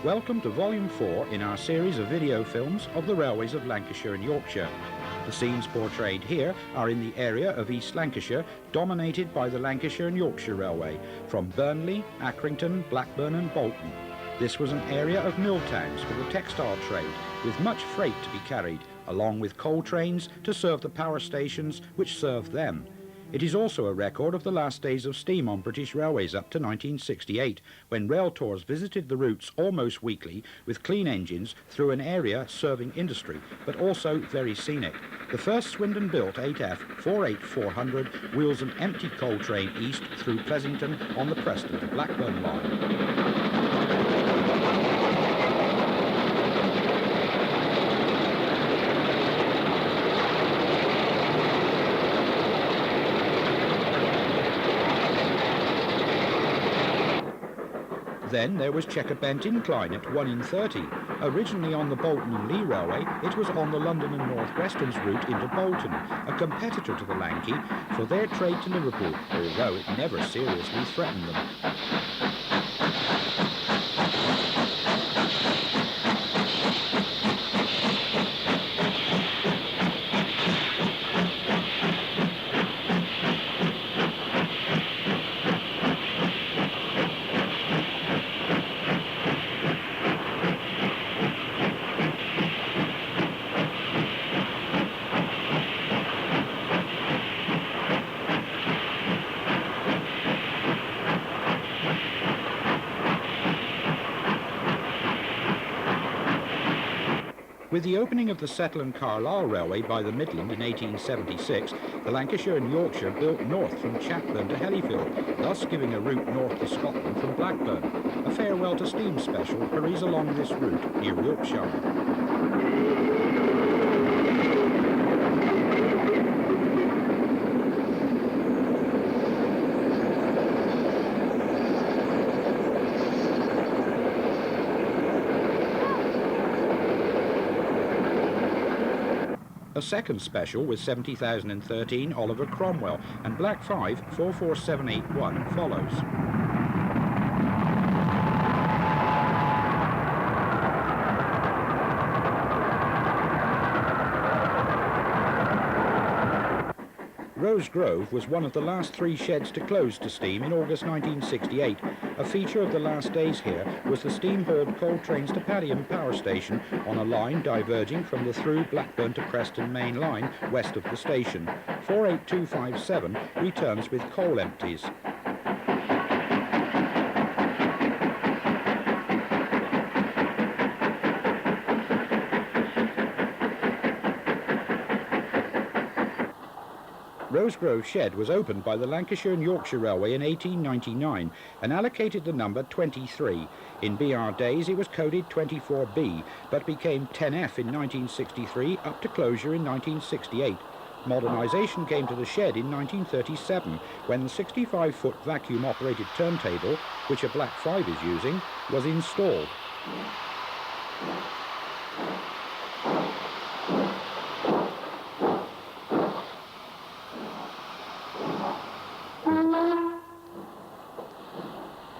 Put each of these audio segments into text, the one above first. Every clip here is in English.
Welcome to Volume 4 in our series of video films of the railways of Lancashire and Yorkshire. The scenes portrayed here are in the area of East Lancashire, dominated by the Lancashire and Yorkshire Railway, from Burnley, Accrington, Blackburn and Bolton. This was an area of mill towns for the textile trade, with much freight to be carried, along with coal trains to serve the power stations which served them. It is also a record of the last days of steam on British railways up to 1968, when rail tours visited the routes almost weekly with clean engines through an area serving industry, but also very scenic. The first Swindon-built 8F 48400 wheels an empty coal train east through Pleasington on the Preston to Blackburn line. Then there was Chequer Bent Incline at 1 in 30. Originally on the Bolton and Lee Railway, it was on the London and North Western's route into Bolton, a competitor to the Lanky, for their trade to Liverpool, although it never seriously threatened them. With the opening of the Settle and Carlisle Railway by the Midland in 1876, the Lancashire and Yorkshire built north from Chatburn to Hellifield, thus giving a route north to Scotland from Blackburn. A farewell to steam special hurries along this route near Wiltshire. A second special with 70,013 Oliver Cromwell, and Black 5 44781 follows. Rose Grove was one of the last 3 sheds to close to steam in August 1968. A feature of the last days here was the steam-hauled coal trains to Padiham Power Station on a line diverging from the through Blackburn to Preston main line west of the station. 48257 returns with coal empties. Rose Grove Shed was opened by the Lancashire and Yorkshire Railway in 1899 and allocated the number 23. In BR days it was coded 24B, but became 10F in 1963 up to closure in 1968. Modernisation came to the shed in 1937 when the 65-foot vacuum-operated turntable, which a Black 5 is using, was installed.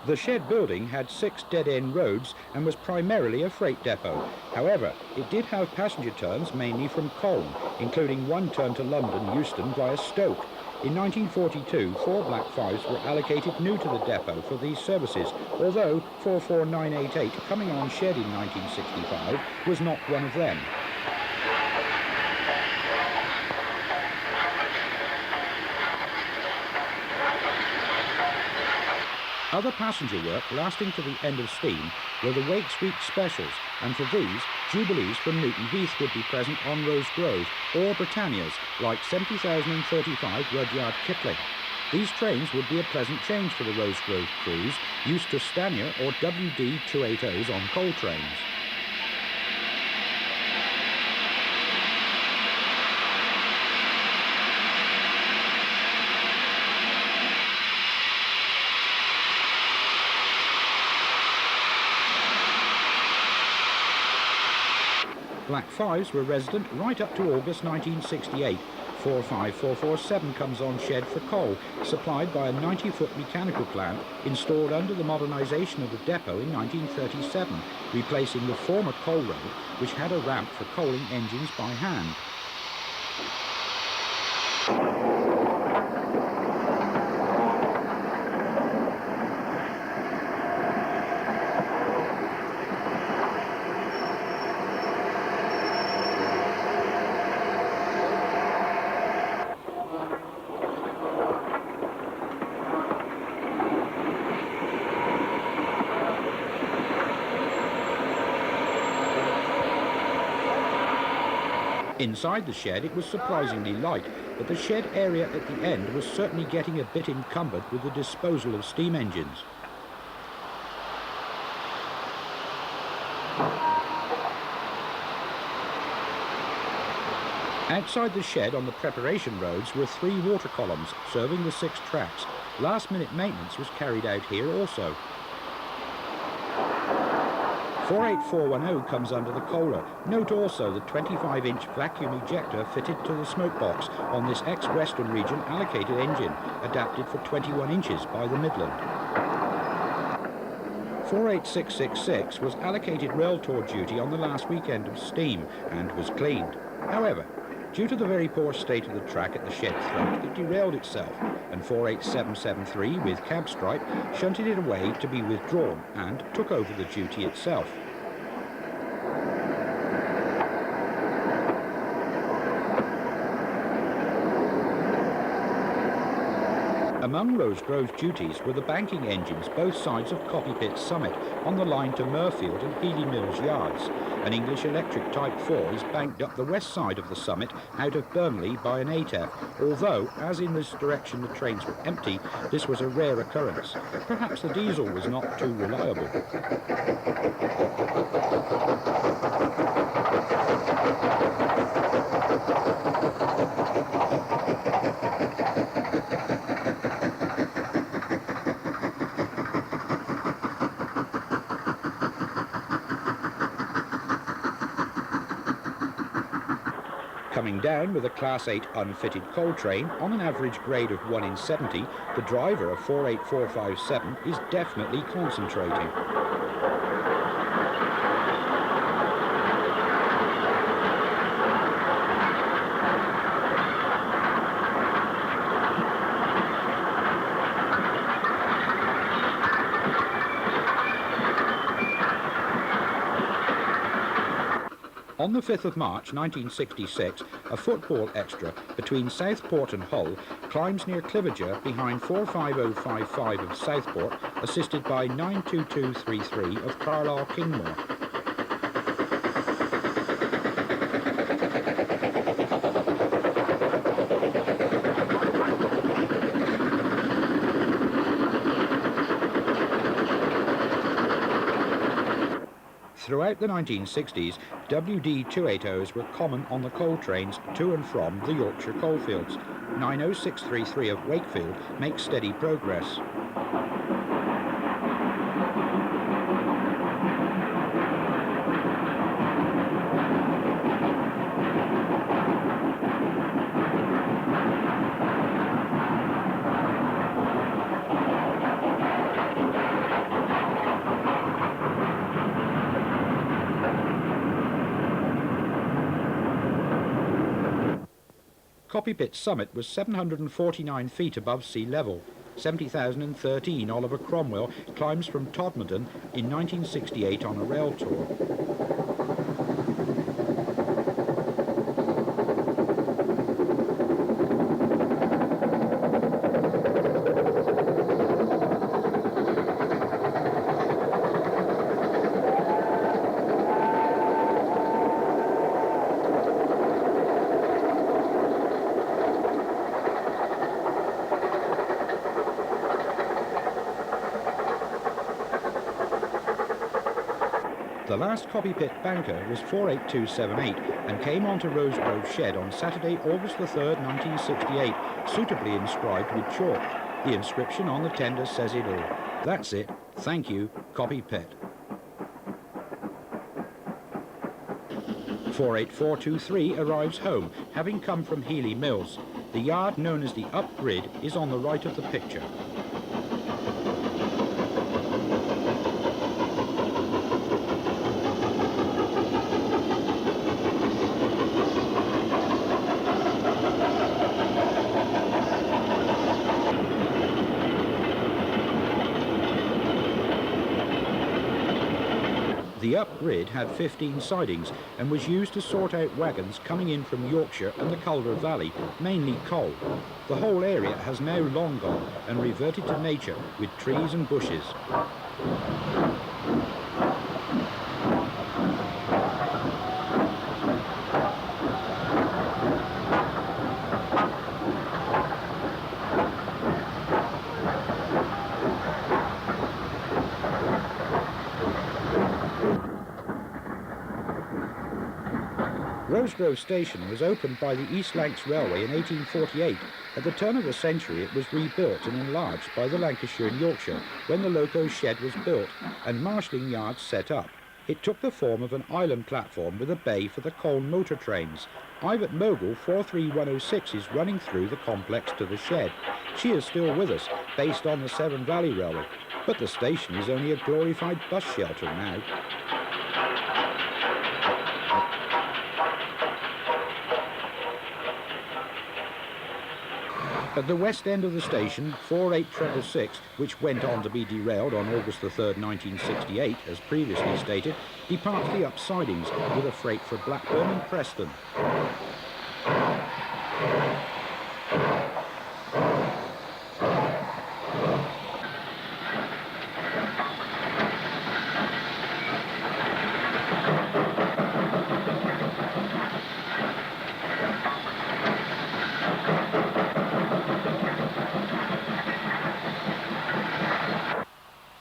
The shed building had 6 dead-end roads and was primarily a freight depot. However, it did have passenger turns mainly from Colne, including one turn to London Euston via Stoke. In 1942, 4 Black 5s were allocated new to the depot for these services, although 44988, coming on shed in 1965, was not one of them. Other passenger work lasting to the end of steam were the Wakes Week specials, and for these, Jubilees from Newton Heath would be present on Rose Grove, or Britannias, like 70,035 Rudyard Kipling. These trains would be a pleasant change for the Rose Grove crews, used to Staniar or WD 280s on coal trains. Black 5s were resident right up to August 1968. 45447 comes on shed for coal, supplied by a 90-foot mechanical plant installed under the modernisation of the depot in 1937, replacing the former coal road, which had a ramp for coaling engines by hand. Inside the shed it was surprisingly light, but the shed area at the end was certainly getting a bit encumbered with the disposal of steam engines. Outside the shed on the preparation roads were 3 water columns serving the 6 tracks. Last-minute maintenance was carried out here also. 48410 comes under the Kohler. Note also the 25-inch vacuum ejector fitted to the smoke box on this ex-Western Region allocated engine, adapted for 21 inches by the Midland. 48666 was allocated rail tour duty on the last weekend of steam and was cleaned. However, due to the very poor state of the track at the shed throat, it derailed itself, and 48773 with cab stripe shunted it away to be withdrawn and took over the duty itself. Among Rose Grove's duties were the banking engines both sides of Copy Pit Summit on the line to Murfield and Healy Mills yards. An English Electric Type 4 is banked up the west side of the summit out of Burnley by an ATEF, although, as in this direction the trains were empty, this was a rare occurrence. Perhaps the diesel was not too reliable. Coming down with a Class 8 unfitted coal train on an average grade of 1 in 70, the driver of 48457 is definitely concentrating. On the 5th of March 1966, a football extra between Southport and Hull climbs near Cliviger behind 45055 of Southport, assisted by 92233 of Carlisle Kingmore. Throughout the 1960s, WD-280s were common on the coal trains to and from the Yorkshire coalfields. 90633 of Wakefield makes steady progress. Copy Pit Summit was 749 feet above sea level. 70,013 Oliver Cromwell climbs from Todmorden in 1968 on a rail tour. The last Copy Pit banker was 48278 and came onto Rose Grove Shed on Saturday, August the 3rd, 1968, suitably inscribed with chalk. The inscription on the tender says it all. That's it. Thank you, Copy Pit. 48423 arrives home, having come from Healy Mills. The yard known as the Up Grid is on the right of the picture. The Up Grid had 15 sidings and was used to sort out wagons coming in from Yorkshire and the Calder Valley, mainly coal. The whole area has now long gone and reverted to nature with trees and bushes. Rose Grove Station was opened by the East Lancs Railway in 1848. At the turn of the century it was rebuilt and enlarged by the Lancashire and Yorkshire when the loco shed was built and marshalling yards set up. It took the form of an island platform with a bay for the coal motor trains. Ivat Mogul 43106 is running through the complex to the shed. She is still with us, based on the Severn Valley Railway, but the station is only a glorified bus shelter now. At the west end of the station, 48366, which went on to be derailed on August the 3rd, 1968, as previously stated, departs the up sidings with a freight for Blackburn and Preston.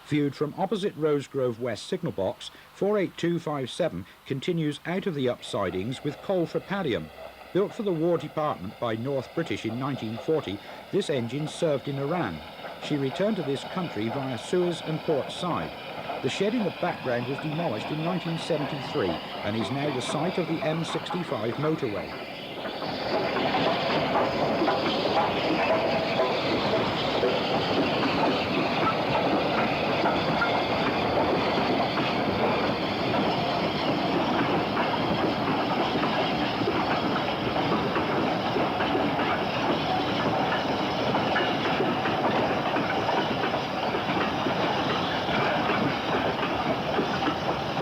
Viewed from opposite Rose Grove West signal box, 48257 continues out of the up sidings with coal for Padiham. Built for the War Department by North British in 1940, this engine served in Iran. She returned to this country via Suez and Port Said. The shed in the background was demolished in 1973 and is now the site of the M65 motorway.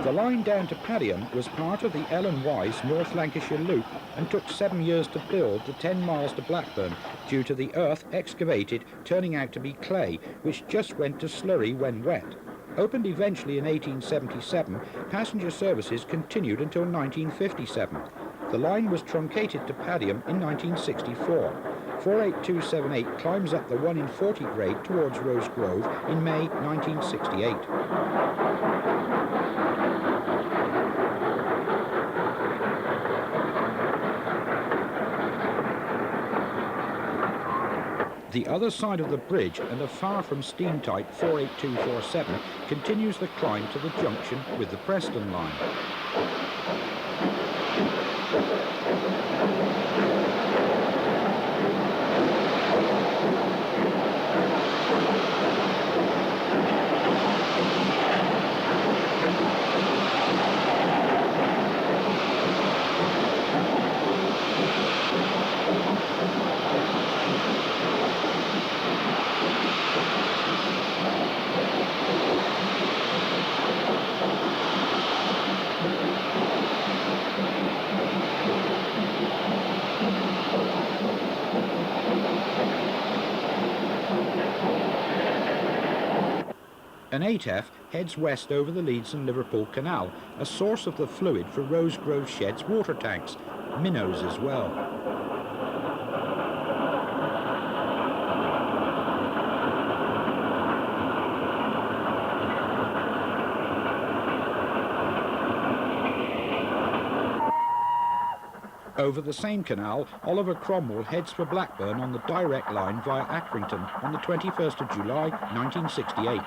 The line down to Padiham was part of the L&Y's North Lancashire Loop and took 7 years to build the 10 miles to Blackburn due to the earth excavated turning out to be clay, which just went to slurry when wet. Opened eventually in 1877, passenger services continued until 1957. The line was truncated to Padiham in 1964. 48278 climbs up the 1 in 40 grade towards Rose Grove in May 1968. The other side of the bridge and a far from steam type 48247 continues the climb to the junction with the Preston line. An 8F heads west over the Leeds and Liverpool Canal, a source of the fluid for Rose Grove Shed's water tanks, minnows as well. Over the same canal, Oliver Cromwell heads for Blackburn on the direct line via Accrington on the 21st of July 1968.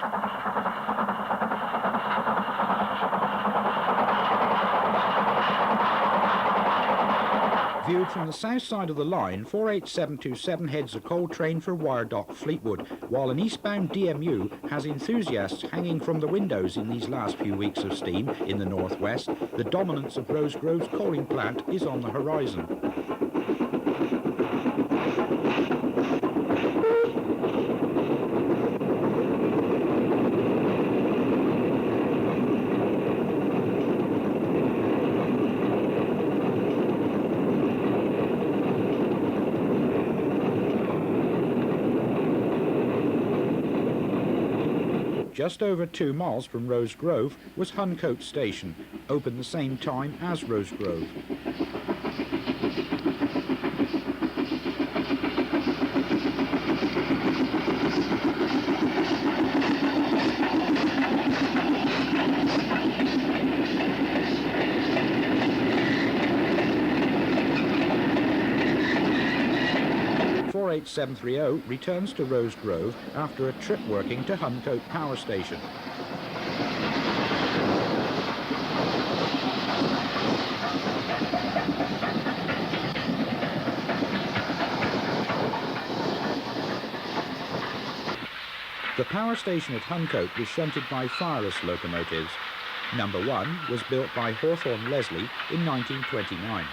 Viewed from the south side of the line, 48727 heads a coal train for Wiredock Fleetwood, while an eastbound DMU has enthusiasts hanging from the windows in these last few weeks of steam in the northwest. The dominance of Rose Grove's coaling plant is on the horizon. Just over 2 miles from Rose Grove was Huncote Station, opened the same time as Rose Grove. .730 returns to Rose Grove after a trip working to Huncote Power Station. The power station at Huncote was shunted by fireless locomotives. Number 1 was built by Hawthorne Leslie in 1929.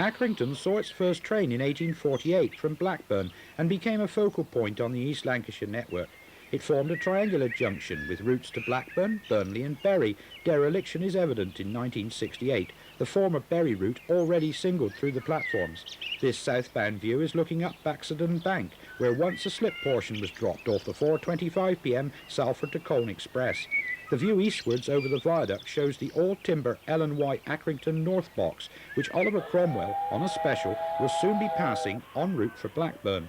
Accrington saw its first train in 1848 from Blackburn and became a focal point on the East Lancashire network. It formed a triangular junction with routes to Blackburn, Burnley and Bury. Dereliction is evident in 1968, the former Bury route already singled through the platforms. This southbound view is looking up Baxenden Bank, where once a slip portion was dropped off the 4:25 p.m. Salford to Colne Express. The view eastwards over the viaduct shows the all-timber L&Y Accrington North Box, which Oliver Cromwell, on a special, will soon be passing en route for Blackburn.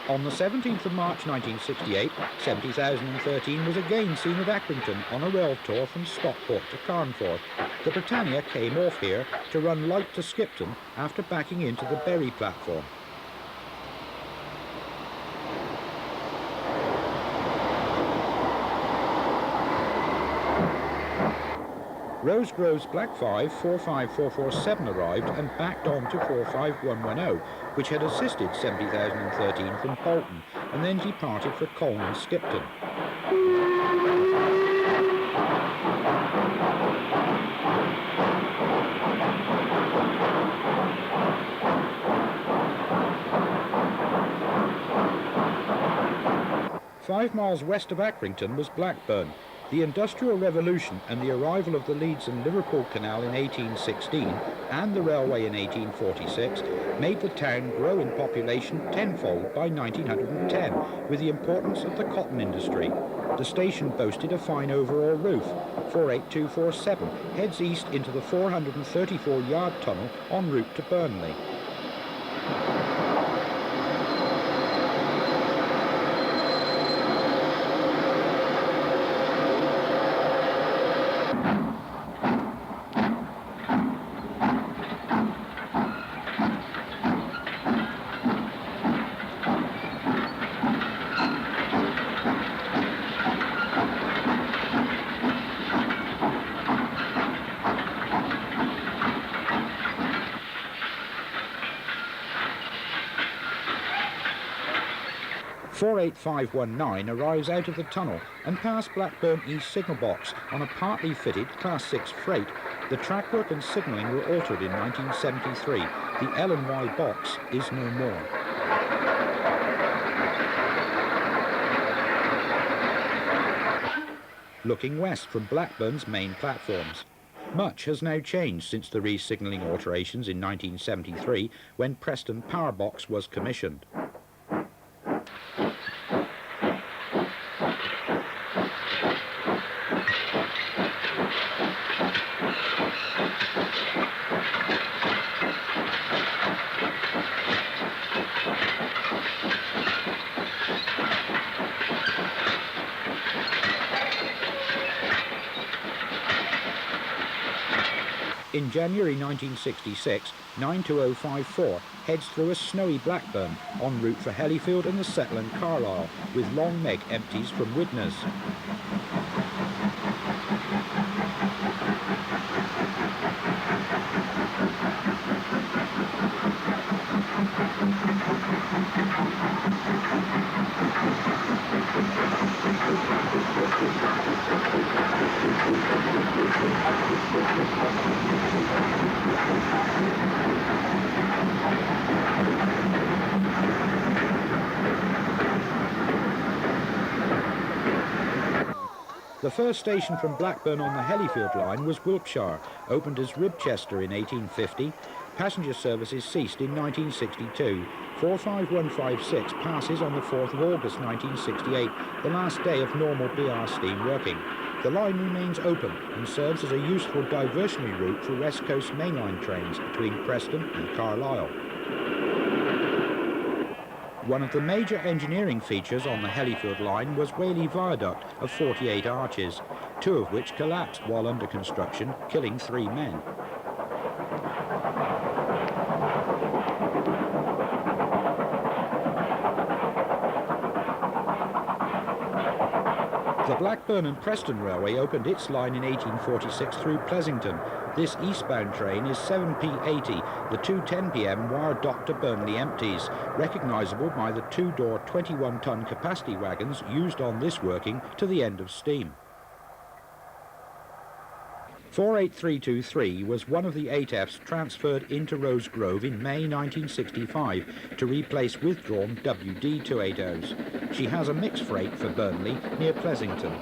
On the 17th of March 1968, 70,013 was again seen at Accrington on a rail tour from Stockport to Carnforth. The Britannia came off here to run light to Skipton after backing into the Bury platform. Rose Grove's Black 5 45447 arrived and backed on to 45110, which had assisted 70,013 from Bolton, and then departed for Colne and Skipton. Five miles west of Accrington was Blackburn. The Industrial Revolution and the arrival of the Leeds and Liverpool Canal in 1816 and the railway in 1846 made the town grow in population tenfold by 1910 with the importance of the cotton industry. The station boasted a fine overall roof. 48247 heads east into the 434-yard tunnel en route to Burnley. .48519 arrives out of the tunnel and past Blackburn East signal box on a partly fitted Class 6 freight. The trackwork and signalling were altered in 1973. The L&Y box is no more. Looking west from Blackburn's main platforms. Much has now changed since the re-signalling alterations in 1973, when Preston Power Box was commissioned. In January 1966, 92054 heads through a snowy Blackburn en route for Hellifield and the Settle and Carlisle, with long Meg empties from Widnes. The first station from Blackburn on the Hellifield line was Wiltshire, opened as Ribchester in 1850. Passenger services ceased in 1962. 45156 passes on the 4th of August 1968, the last day of normal BR steam working. The line remains open and serves as a useful diversionary route for West Coast mainline trains between Preston and Carlisle. One of the major engineering features on the Hellifield line was Whaley Viaduct of 48 arches, 2 of which collapsed while under construction, killing 3 men. The Blackburn and Preston Railway opened its line in 1846 through Pleasington. This eastbound train is 7P80, the 2:10 p.m. wire dock to Burnley empties, recognisable by the 2-door 21-ton capacity wagons used on this working to the end of steam. 48323 was one of the 8Fs transferred into Rose Grove in May 1965 to replace withdrawn WD280s. She has a mixed freight for Burnley near Pleasington.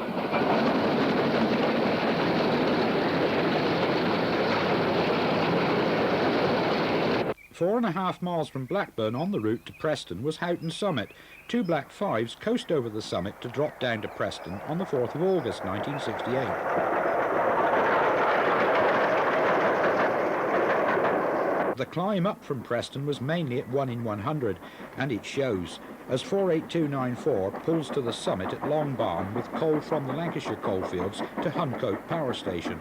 4.5 miles from Blackburn on the route to Preston was Houghton Summit. 2 Black 5s coast over the summit to drop down to Preston on the 4th of August 1968. The climb up from Preston was mainly at 1 in 100, and it shows, as 48294 pulls to the summit at Long Barn with coal from the Lancashire coalfields to Huncote Power Station.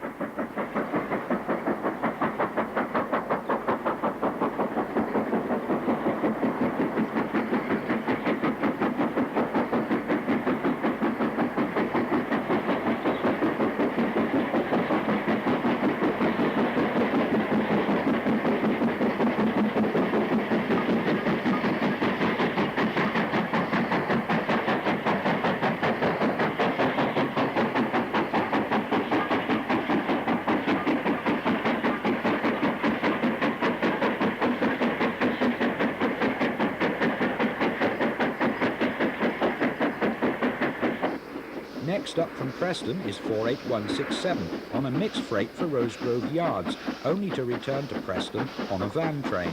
Next up from Preston is 48167 on a mixed freight for Rose Grove Yards, only to return to Preston on a van train.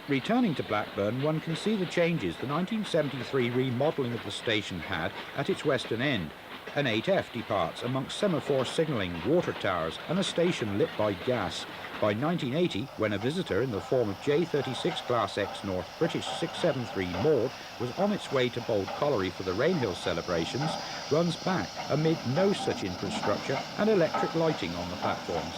Returning to Blackburn, one can see the changes the 1973 remodelling of the station had at its western end. An 8F departs amongst semaphore signalling, water towers and a station lit by gas. By 1980, when a visitor in the form of J36 Class X North British 673 Maud was on its way to Bold Colliery for the Rainhill celebrations, runs back amid no such infrastructure and electric lighting on the platforms.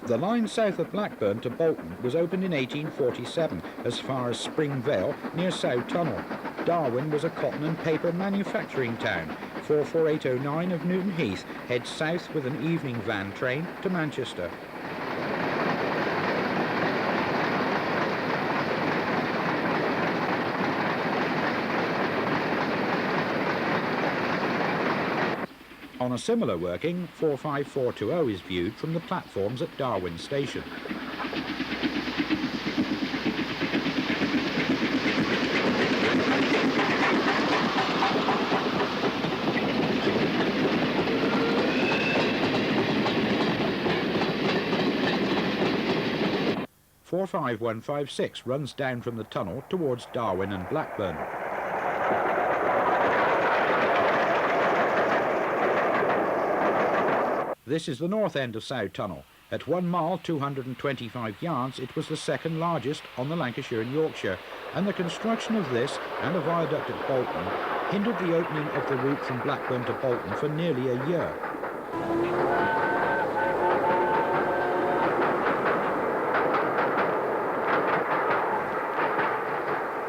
The line south of Blackburn to Bolton was opened in 1847 as far as Spring Vale near Sough Tunnel. Darwen was a cotton and paper manufacturing town. 44809 of Newton Heath heads south with an evening van train to Manchester. On a similar working, 45420 is viewed from the platforms at Darwen Station. "45156 runs down from the tunnel towards Darwen and Blackburn. This is the north end of Sough Tunnel. At 1 mile 225 yards, it was the second largest on the Lancashire and Yorkshire, and the construction of this and a viaduct at Bolton hindered the opening of the route from Blackburn to Bolton for nearly a year.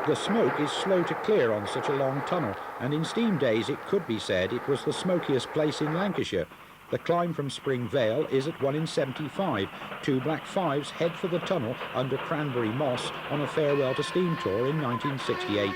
The smoke is slow to clear on such a long tunnel, and in steam days it could be said it was the smokiest place in Lancashire. The climb from Spring Vale is at 1 in 75. Two Black 5s head for the tunnel under Cranberry Moss on a farewell to steam tour in 1968.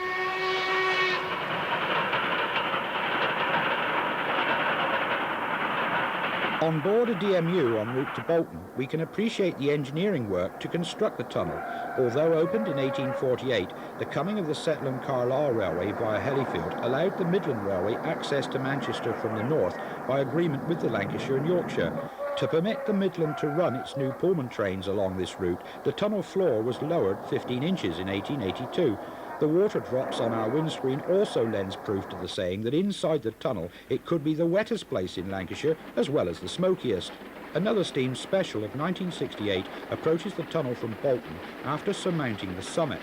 On board a DMU en route to Bolton, we can appreciate the engineering work to construct the tunnel. Although opened in 1848, the coming of the Settle and Carlisle Railway via Hellifield allowed the Midland Railway access to Manchester from the north by agreement with the Lancashire and Yorkshire. To permit the Midland to run its new Pullman trains along this route, the tunnel floor was lowered 15 inches in 1882. The water drops on our windscreen also lends proof to the saying that inside the tunnel it could be the wettest place in Lancashire as well as the smokiest. Another steam special of 1968 approaches the tunnel from Bolton after surmounting the summit.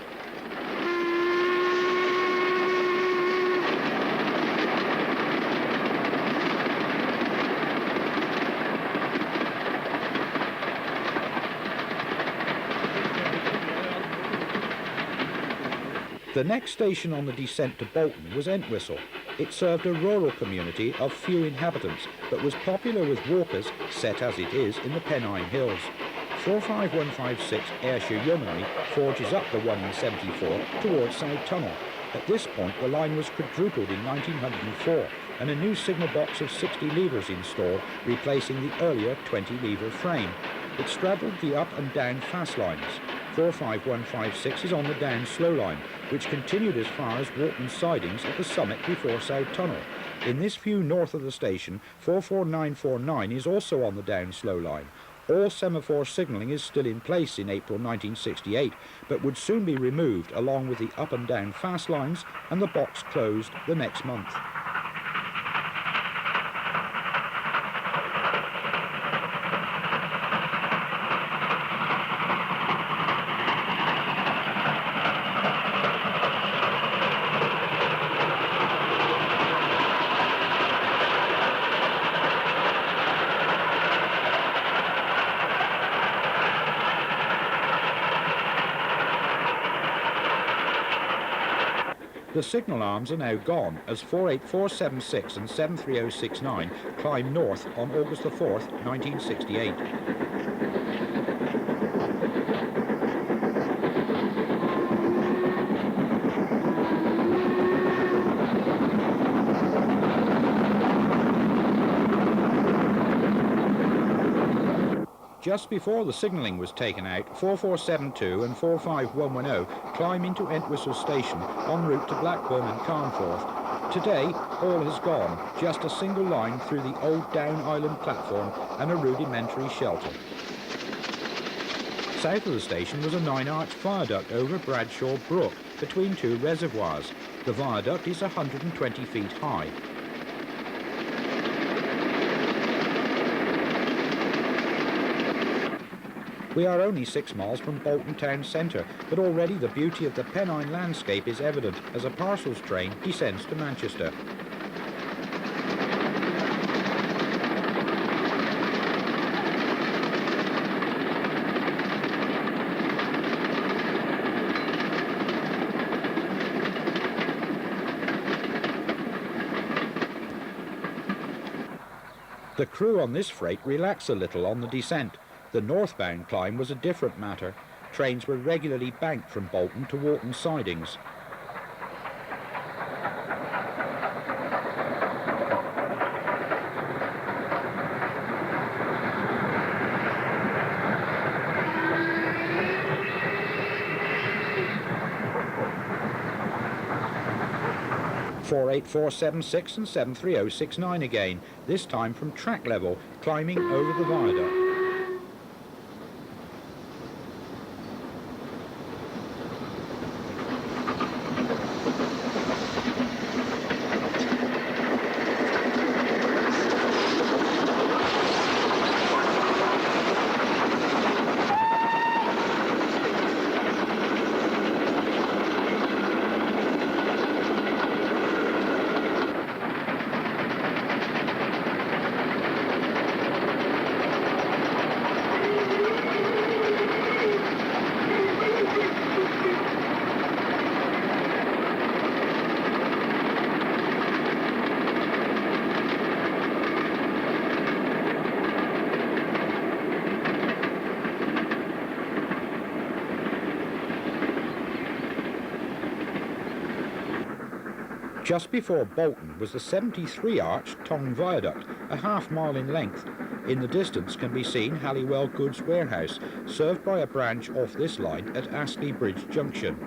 The next station on the descent to Bolton was Entwhistle. It served a rural community of few inhabitants, but was popular with walkers, set as it is in the Pennine Hills. 45156 Ayrshire Yeomanry forges up the 1 in 74 towards Sough Tunnel. At this point the line was quadrupled in 1904 and a new signal box of 60 levers installed, replacing the earlier 20-lever frame. It straddled the up and down fast lines. 45156 is on the down slow line, which continued as far as Walton Sidings at the summit before Sough Tunnel. In this view north of the station, 44949 is also on the down slow line. All semaphore signalling is still in place in April 1968, but would soon be removed along with the up and down fast lines, and the box closed the next month. The signal arms are now gone as 48476 and 73069 climbed north on August the 4th, 1968. Just before the signalling was taken out, 4472 and 45110 climb into Entwhistle Station en route to Blackburn and Carnforth. Today, all has gone, just a single line through the old Down Island platform and a rudimentary shelter. South of the station was a 9-arch viaduct over Bradshaw Brook between two reservoirs. The viaduct is 120 feet high. We are only 6 miles from Bolton town centre, but already the beauty of the Pennine landscape is evident as a parcels train descends to Manchester. The crew on this freight relax a little on the descent. The northbound climb was a different matter. Trains were regularly banked from Bolton to Wharton sidings. .48476 and 73069 again, this time from track level, climbing over the viaduct. Just before Bolton was the 73-arch Tong Viaduct, a half-mile in length. In the distance can be seen Halliwell Goods Warehouse, served by a branch off this line at Astley Bridge Junction.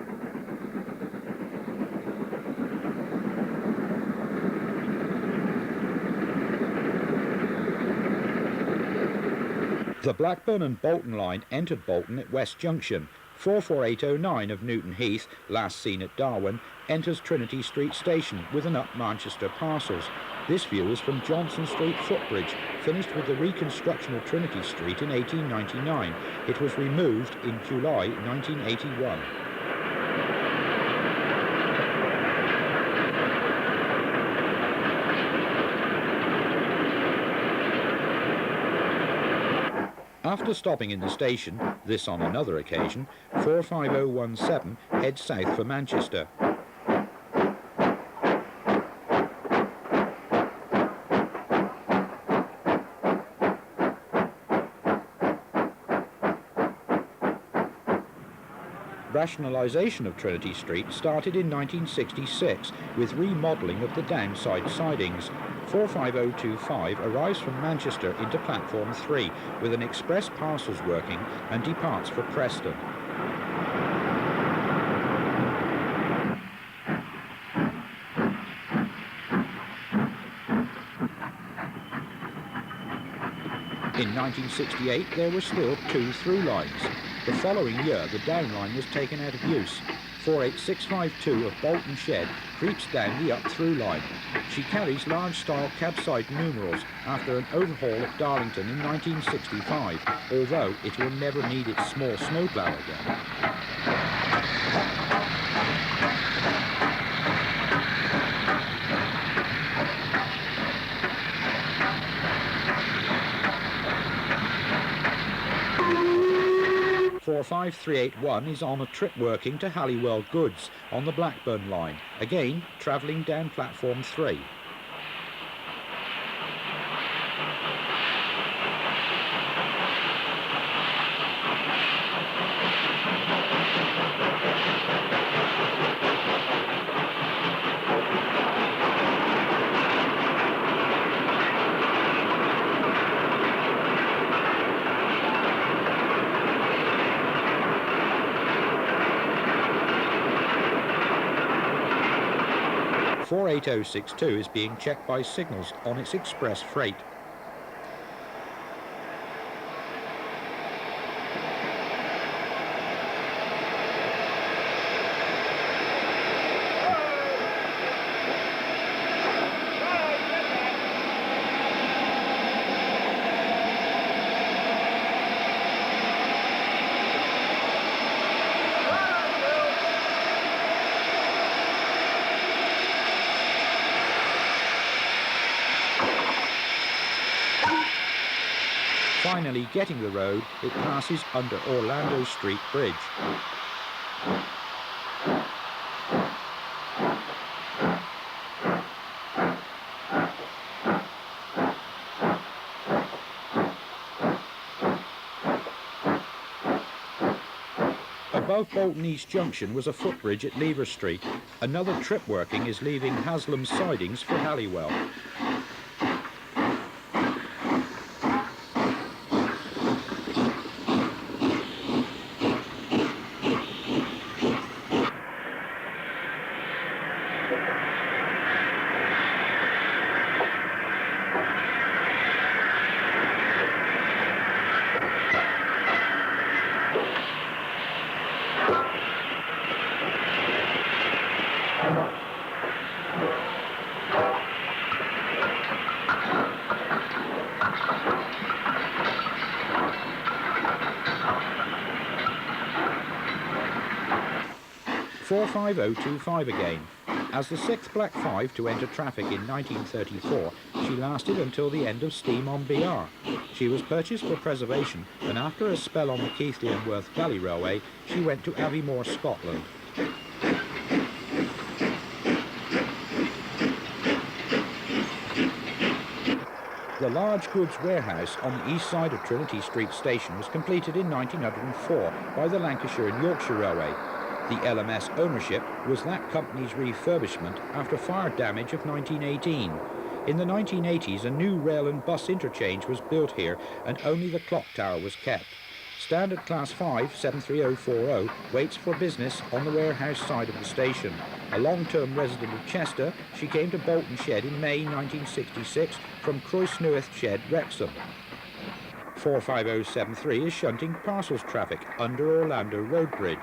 The Blackburn and Bolton line entered Bolton at West Junction. 44809 of Newton Heath, last seen at Darwin, enters Trinity Street Station with an up Manchester parcels. This view is from Johnson Street footbridge, finished with the reconstruction of Trinity Street in 1899. It was removed in July 1981. After stopping in the station, this on another occasion, 45017 heads south for Manchester. Rationalisation of Trinity Street started in 1966 with remodelling of the downside sidings. 45025 arrives from Manchester into Platform 3 with an express parcels working and departs for Preston. In 1968 there were still 2 through lines. The following year the down line was taken out of use. 48652 of Bolton Shed creeps down the up-through line. She carries large-style cabside numerals after an overhaul at Darlington in 1965, although it will never need its small snowplough again. 45381 is on a trip working to Halliwell Goods on the Blackburn line, again travelling down Platform 3. 48062 is being checked by signals on its express freight. Finally getting the road, it passes under Orlando Street Bridge. Above Bolton East Junction was a footbridge at Lever Street. Another trip working is leaving Haslam's sidings for Halliwell. .45025 again. As the 6th Black 5 to enter traffic in 1934, she lasted until the end of steam on BR. She was purchased for preservation, and after a spell on the Keighley and Worth Valley Railway, she went to Aviemore, Scotland. The large goods warehouse on the east side of Trinity Street Station was completed in 1904 by the Lancashire and Yorkshire Railway. The LMS ownership was that company's refurbishment after fire damage of 1918. In the 1980s, a new rail and bus interchange was built here and only the clock tower was kept. Standard Class 5 73040 waits for business on the warehouse side of the station. A long-term resident of Chester, she came to Bolton Shed in May 1966 from Croesnewith Shed, Wrexham. 45073 is shunting parcels traffic under Orlando Road Bridge.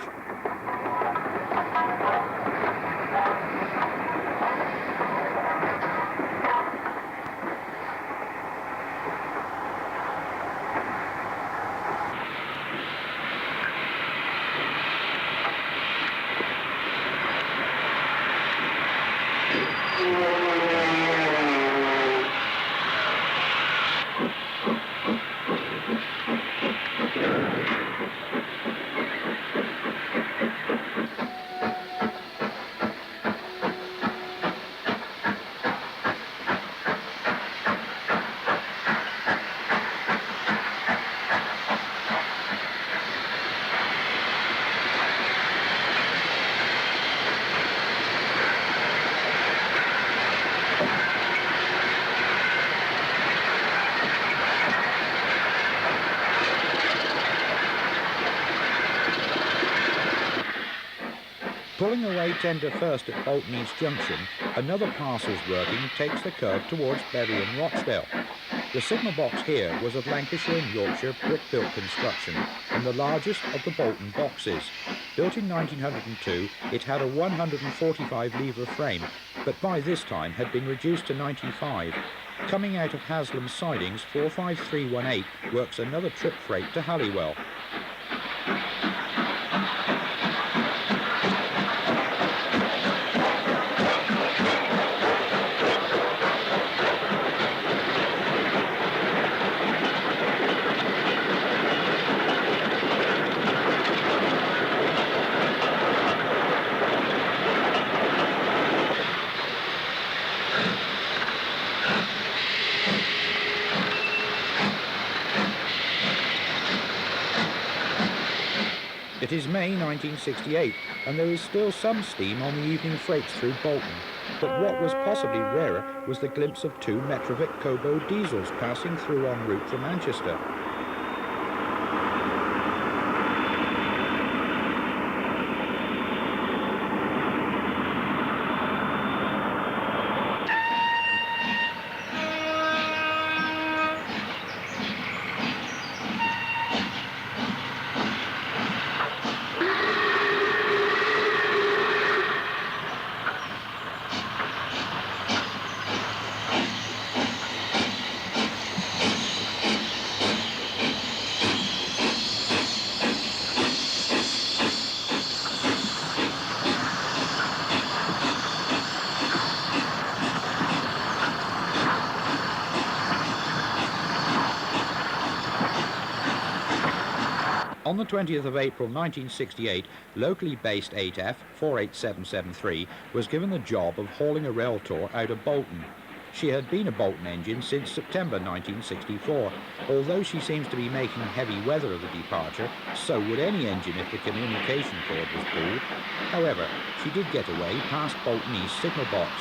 Pulling away tender first at Bolton East Junction, another parcels working takes the curve towards Bury and Rochdale. The signal box here was of Lancashire and Yorkshire brick-built construction and the largest of the Bolton boxes. Built in 1902, it had a 145-lever frame, but by this time had been reduced to 95. Coming out of Haslam's sidings, 45318 works another trip freight to Halliwell. It is May 1968, and there is still some steam on the evening freights through Bolton. But what was possibly rarer was the glimpse of two Metrovic Kobo diesels passing through en route to Manchester. On the 20th of April 1968, locally based 8F 48773 was given the job of hauling a rail tour out of Bolton. She had been a Bolton engine since September 1964. Although she seems to be making heavy weather of the departure, so would any engine if the communication cord was pulled. However, she did get away past Bolton East signal box.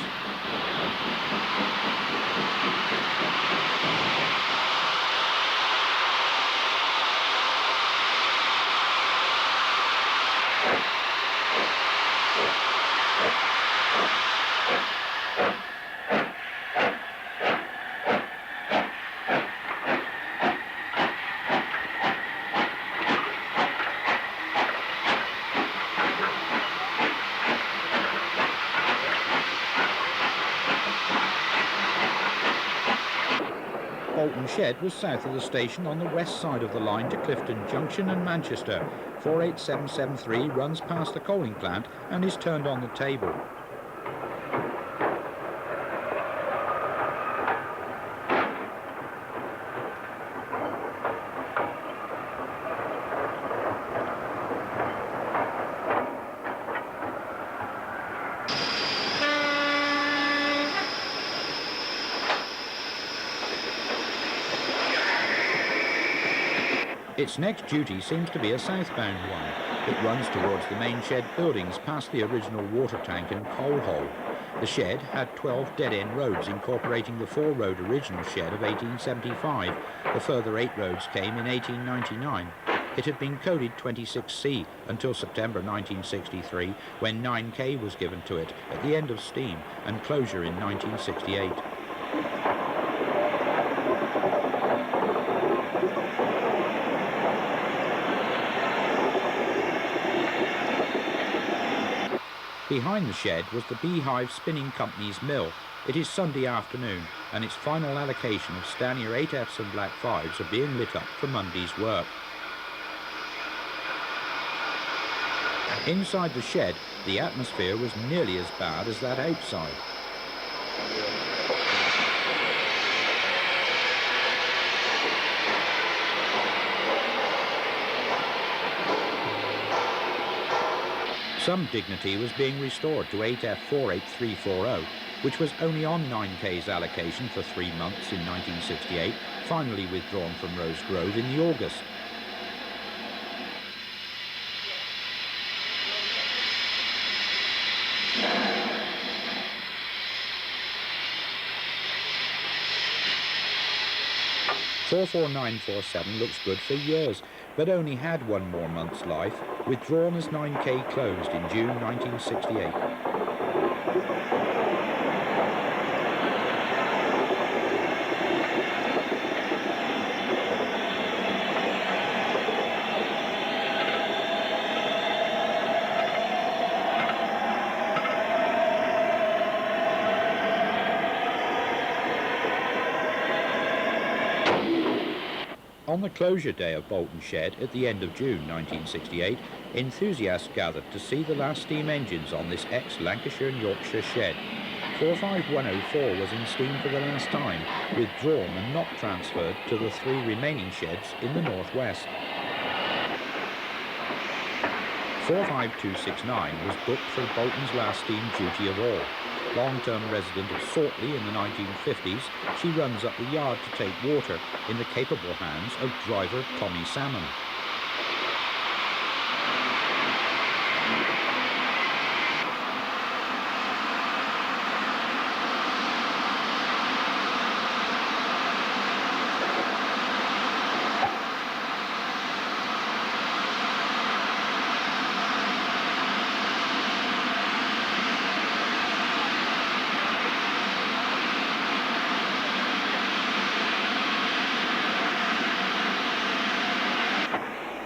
Bolton Shed was south of the station on the west side of the line to Clifton Junction and Manchester. 48773 runs past the coaling plant and is turned on the table. Its next duty seems to be a southbound one. It runs towards the main shed buildings past the original water tank and coal hole. The shed had 12 dead-end roads incorporating the 4-road original shed of 1875. The further 8 roads came in 1899. It had been coded 26C until September 1963, when 9K was given to it at the end of steam and closure in 1968. Behind the shed was the Beehive Spinning Company's mill. It is Sunday afternoon, and its final allocation of Staniar 8Fs and Black 5s are being lit up for Monday's work. Inside the shed, the atmosphere was nearly as bad as that outside. Some dignity was being restored to 8F 48340, which was only on 9K's allocation for 3 months in 1968, finally withdrawn from Rose Grove in the August. "44947 looks good for years, but only had 1 more month's life, withdrawn as 9K closed in June 1968. On the closure day of Bolton Shed at the end of June 1968, enthusiasts gathered to see the last steam engines on this ex-Lancashire and Yorkshire shed. 45104 was in steam for the last time, withdrawn and not transferred to the 3 remaining sheds in the northwest. 45269 was booked for Bolton's last steam duty of all. Long-term resident of Sortley in the 1950s, she runs up the yard to take water in the capable hands of driver Tommy Salmon.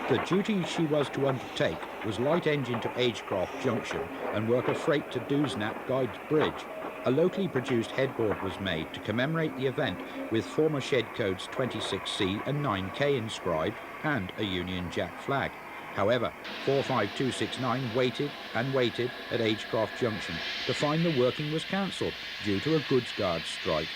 The duty she was to undertake was light engine to Agecroft Junction and work a freight to Dewsnap Guides Bridge. A locally produced headboard was made to commemorate the event with former shed codes 26C and 9K inscribed and a Union Jack flag. However, 45269 waited and waited at Agecroft Junction to find the working was cancelled due to a goods guard strike.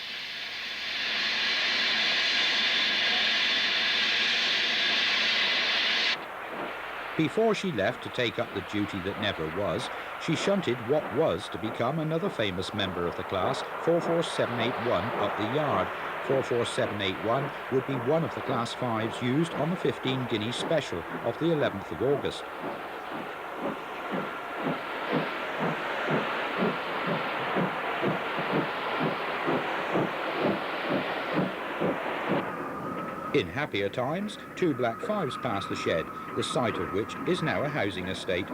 Before she left to take up the duty that never was, she shunted what was to become another famous member of the class, 44781, up the yard. 44781 would be one of the Class 5s used on the 15 guinea special of the 11th of August. In happier times, 2 Black 5s passed the shed, the site of which is now a housing estate.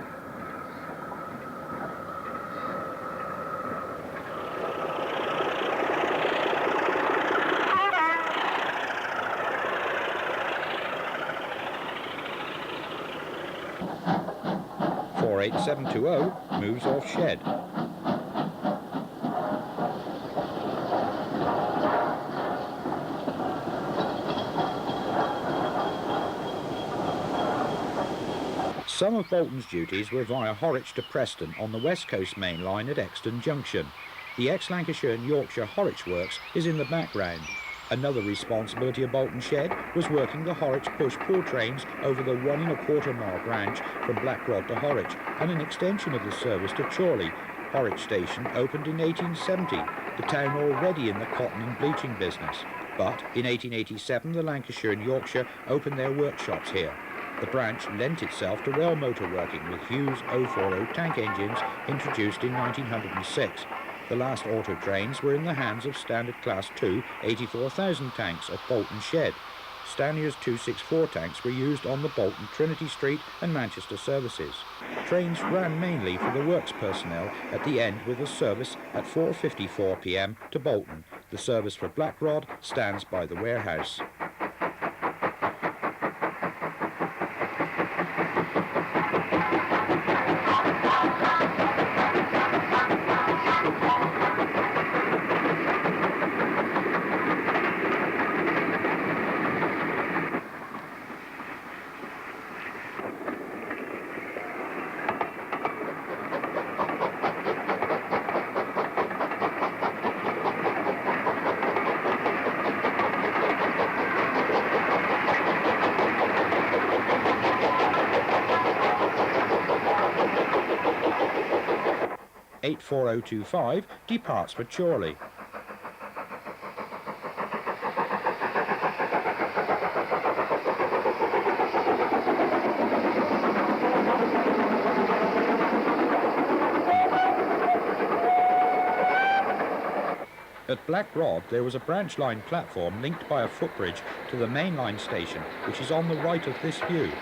.48720 moves off shed. Some of Bolton's duties were via Horwich to Preston on the West Coast main line at Exton Junction. The ex-Lancashire and Yorkshire Horwich works is in the background. Another responsibility of Bolton Shed was working the Horwich push-pull trains over the 1 1/4 mile branch from Blackrod to Horwich, and an extension of the service to Chorley. Horwich Station opened in 1870, the town already in the cotton and bleaching business. But in 1887 the Lancashire and Yorkshire opened their workshops here. The branch lent itself to rail motor working with Hughes 040 tank engines introduced in 1906. The last auto trains were in the hands of Standard Class 2 84,000 tanks at Bolton Shed. Staniar's 264 tanks were used on the Bolton Trinity Street and Manchester services. Trains ran mainly for the works personnel at the end, with a service at 4:54 p.m. to Bolton. The service for Blackrod stands by the warehouse. .84025 departs for Chorley. At Blackrod there was a branch line platform linked by a footbridge to the main line station, which is on the right of this view.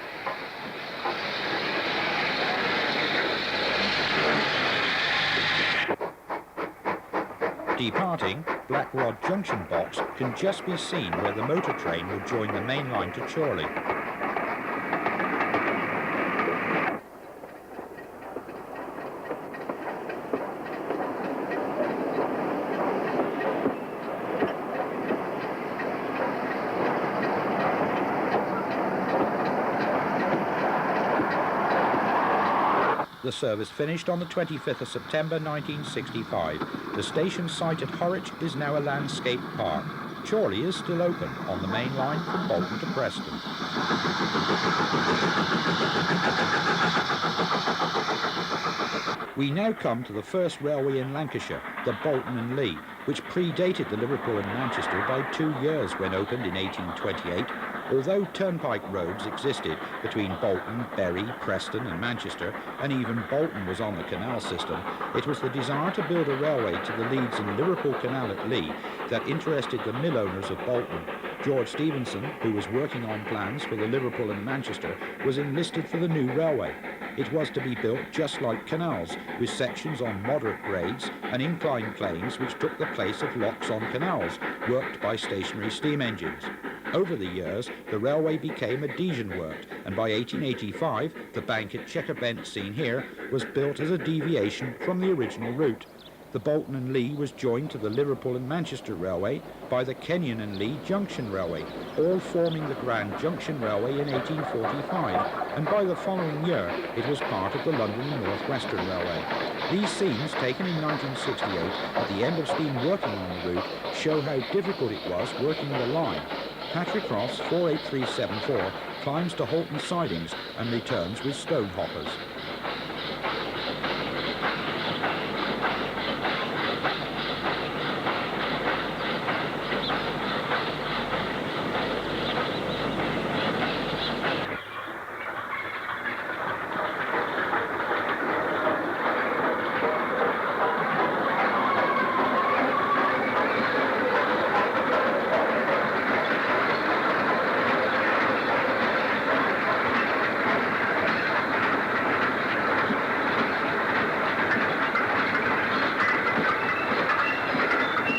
Departing, Blackrod Junction box can just be seen where the motor train will join the main line to Chorley. The service finished on the 25th of September 1965. The station site at Horwich is now a landscape park. Chorley is still open on the main line from Bolton to Preston. We now come to the first railway in Lancashire, the Bolton and Lee, which predated the Liverpool and Manchester by 2 years when opened in 1828. Although turnpike roads existed between Bolton, Bury, Preston and Manchester, and even Bolton was on the canal system, it was the desire to build a railway to the Leeds and Liverpool Canal at Lee that interested the mill owners of Bolton. George Stephenson, who was working on plans for the Liverpool and Manchester, was enlisted for the new railway. It was to be built just like canals, with sections on moderate grades and inclined planes which took the place of locks on canals, worked by stationary steam engines. Over the years, the railway became adhesion worked, and by 1885, the bank at Chequer Bent seen here was built as a deviation from the original route. The Bolton and Lee was joined to the Liverpool and Manchester Railway by the Kenyon and Lee Junction Railway, all forming the Grand Junction Railway in 1845, and by the following year it was part of the London and North Western Railway. These scenes, taken in 1968 at the end of steam working on the route, show how difficult it was working the line. Patrick Ross 48374 climbs to Bolton sidings and returns with stone hoppers.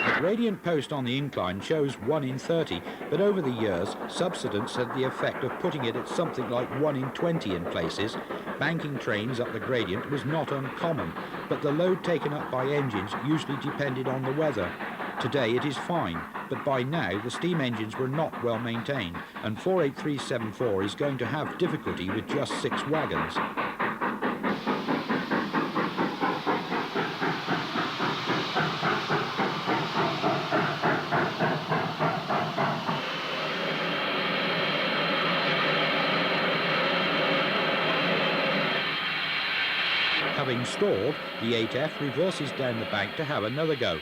The gradient post on the incline shows 1 in 30, but over the years, subsidence had the effect of putting it at something like 1 in 20 in places. Banking trains up the gradient was not uncommon, but the load taken up by engines usually depended on the weather. Today it is fine, but by now the steam engines were not well maintained, and 48374 is going to have difficulty with just 6 wagons. Having stalled, the 8F reverses down the bank to have another go,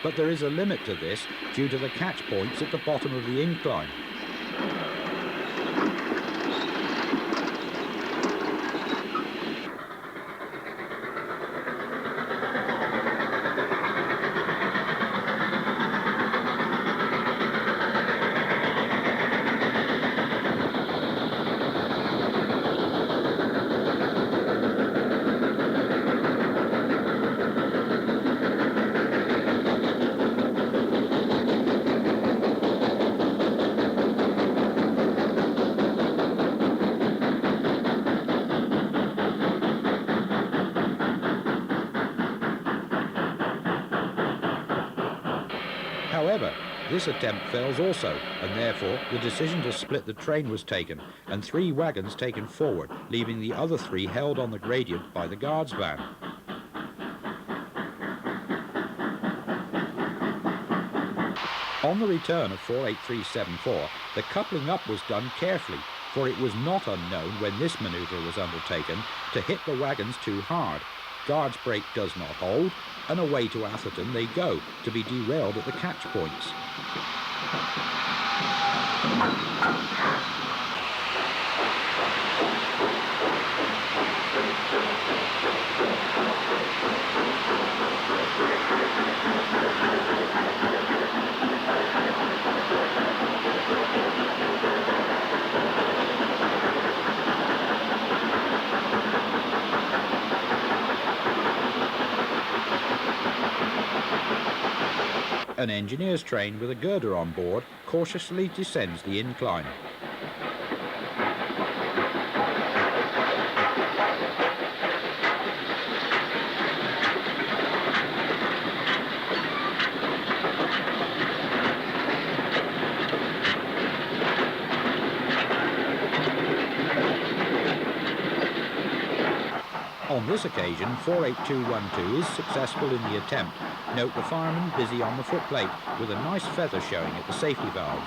but there is a limit to this due to the catch points at the bottom of the incline. However, this attempt fails also, and therefore the decision to split the train was taken, and 3 wagons taken forward, leaving the other 3 held on the gradient by the guards van. On the return of 48374, the coupling up was done carefully, for it was not unknown when this manoeuvre was undertaken to hit the wagons too hard. Guard's brake does not hold, and away to Atherton they go, to be derailed at the catch points. An engineer's train with a girder on board cautiously descends the incline. On this occasion, 48212 is successful in the attempt. Note the fireman busy on the footplate, with a nice feather showing at the safety valves.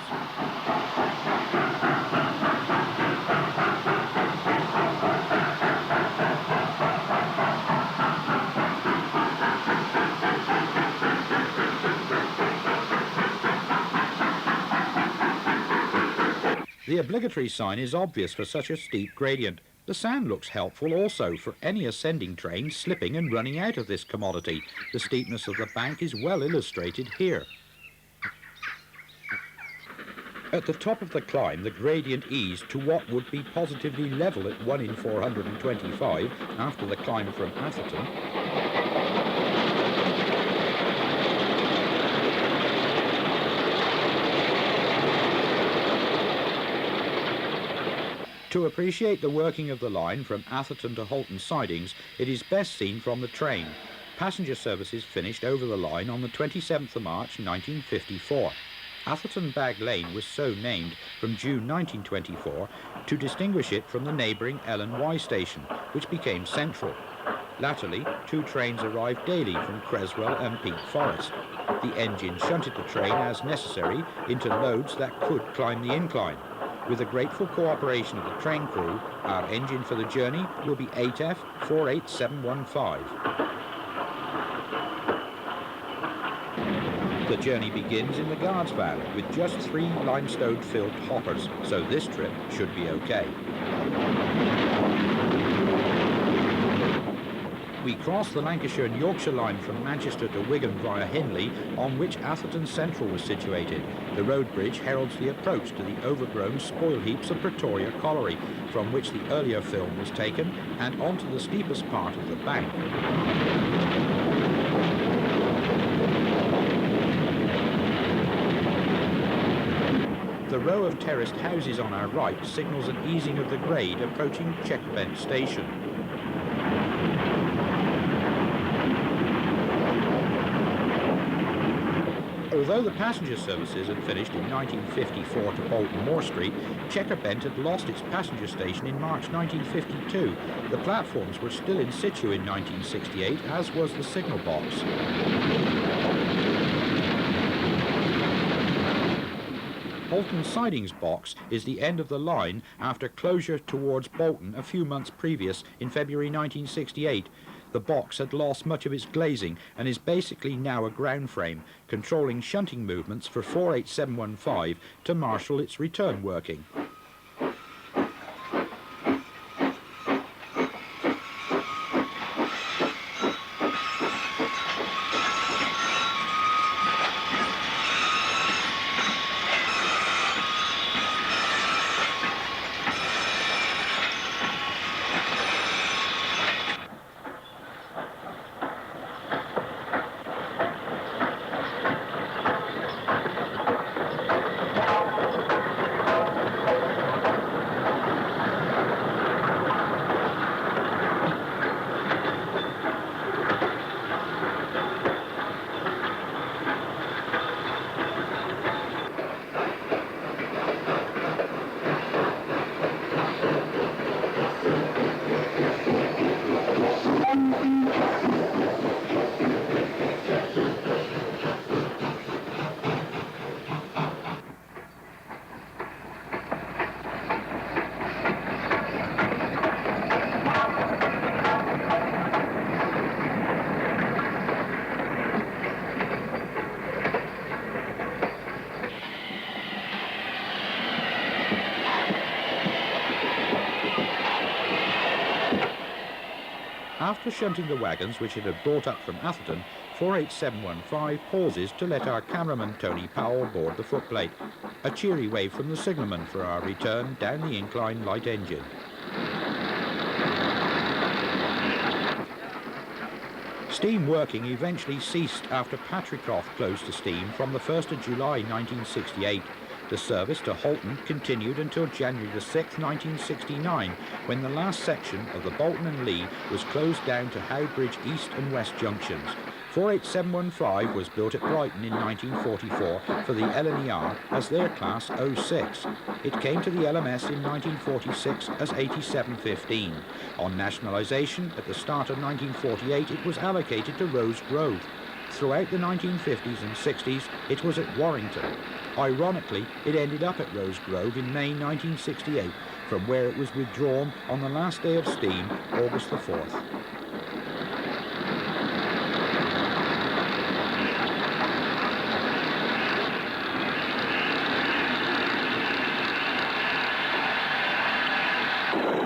The obligatory sign is obvious for such a steep gradient. The sand looks helpful also for any ascending train slipping and running out of this commodity. The steepness of the bank is well illustrated here. At the top of the climb, the gradient eased to what would be positively level at 1 in 425 after the climb from Atherton. To appreciate the working of the line from Atherton to Bolton sidings, it is best seen from the train. Passenger services finished over the line on the 27th of March 1954. Atherton Bag Lane was so named from June 1924 to distinguish it from the neighbouring L&Y station, which became central. Latterly, 2 trains arrived daily from Creswell and Peak Forest. The engine shunted the train as necessary into loads that could climb the incline. With the grateful cooperation of the train crew, our engine for the journey will be 8F 48715. The journey begins in the guard's van with just 3 limestone-filled hoppers, so this trip should be okay. We cross the Lancashire and Yorkshire line from Manchester to Wigan via Hindley, on which Atherton Central was situated. The road bridge heralds the approach to the overgrown spoil heaps of Pretoria Colliery, from which the earlier film was taken, and onto the steepest part of the bank. The row of terraced houses on our right signals an easing of the grade approaching Chequerbent Station. Although the passenger services had finished in 1954 to Bolton Moor Street, Chequerbent had lost its passenger station in March 1952. The platforms were still in situ in 1968, as was the signal box. Bolton Sidings Box is the end of the line after closure towards Bolton a few months previous in February 1968. The box had lost much of its glazing and is basically now a ground frame, controlling shunting movements for 48715 to marshal its return working. After shunting the wagons which it had brought up from Atherton, 48715 pauses to let our cameraman Tony Powell board the footplate. A cheery wave from the signalman for our return down the incline light engine. Steam working eventually ceased after Patricroft closed to steam from the 1st of July 1968. The service to Halton continued until January the 6th, 1969, when the last section of the Bolton and Lee was closed down to Howbridge East and West junctions. 48715 was built at Brighton in 1944 for the LNER as their class 06. It came to the LMS in 1946 as 8715. On nationalisation at the start of 1948, it was allocated to Rose Grove. Throughout the 1950s and 60s, it was at Warrington. Ironically, it ended up at Rose Grove in May 1968, from where it was withdrawn on the last day of steam, August the 4th.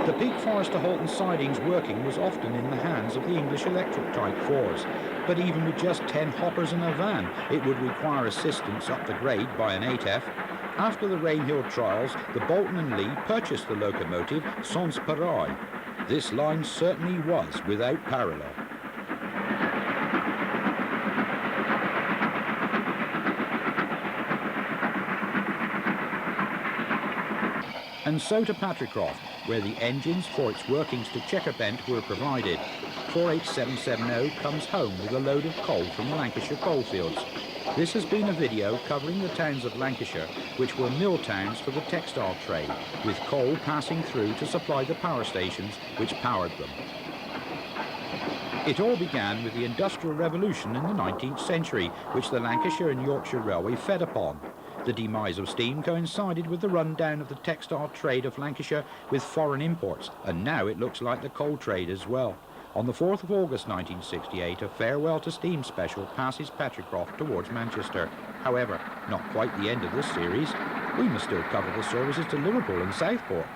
The Peak Forest to Halton sidings working was often in the hands of the English electric Type 4s, but even with just 10 hoppers and a van, it would require assistance up the grade by an 8F. After the Rainhill trials, the Bolton and Lee purchased the locomotive sans pareil. This line certainly was without parallel. And so to Patricroft, where the engines for its workings to Chequerbent were provided. 48770 comes home with a load of coal from the Lancashire coalfields. This has been a video covering the towns of Lancashire, which were mill towns for the textile trade, with coal passing through to supply the power stations which powered them. It all began with the Industrial Revolution in the 19th century, which the Lancashire and Yorkshire Railway fed upon. The demise of steam coincided with the rundown of the textile trade of Lancashire with foreign imports, and now it looks like the coal trade as well. On the 4th of August 1968, a farewell to steam special passes Patricroft towards Manchester. However, not quite the end of this series. We must still cover the services to Liverpool and Southport.